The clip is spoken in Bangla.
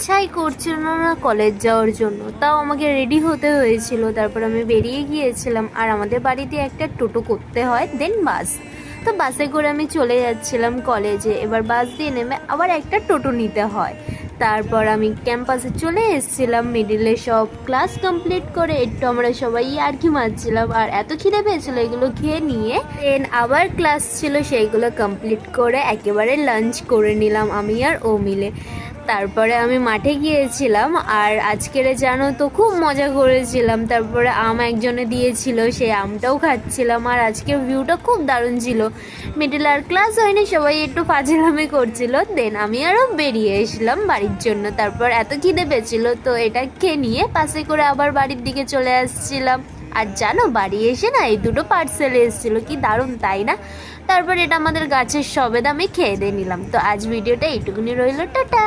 ইচ্ছাই করছিল না কলেজ যাওয়ার জন্য, তাও আমাকে রেডি হতে হয়েছিল। তারপর আমি বেরিয়ে গিয়েছিলাম, আর আমাদের বাড়িতে একটা টোটো করতে হয়, দেন বাস। তো বাসে করে আমি চলে যাচ্ছিলাম কলেজে। এবার বাস দিয়ে নেমে আবার একটা টোটো নিতে হয়। তারপর আমি ক্যাম্পাসে চলে এসেছিলাম মিডিলে। সব ক্লাস কমপ্লিট করে একটু আমরা সবাই আর কি মারছিলাম, আর এত খিদে পেয়েছিল এগুলো খেয়ে নিয়ে দেন আবার ক্লাস ছিল, সেইগুলো কমপ্লিট করে একেবারে লাঞ্চ করে নিলাম আমি আর ও মিলে। তারপরে আমি মাঠে গিয়েছিলাম, আর আজকের জানো তো খুব মজা করেছিলাম। তারপরে আম একজনে দিয়েছিল, সেই আমটাও খাচ্ছিলাম, আর আজকের ভিউটা খুব দারুণ ছিল। মিডিল আর ক্লাস হয়নি, সবাই একটু ফাজলামি করছিল। দেন আমি আরও বেরিয়ে এসলাম বাড়ির জন্য। তারপর এত খিদে পেয়েছিল, তো এটা খেয়ে নিয়ে পাশে করে আবার বাড়ির দিকে চলে আসছিলাম। আর জানো বাড়ি এসে না এই দুটো পার্সেল এসেছিলো, কি দারুণ তাই না? তারপর এটা আমাদের গাছের সবেদা, আমি খেয়ে দিয়ে নিলাম। তো আজ ভিডিওটা এইটুকুনি রইল, টাটা।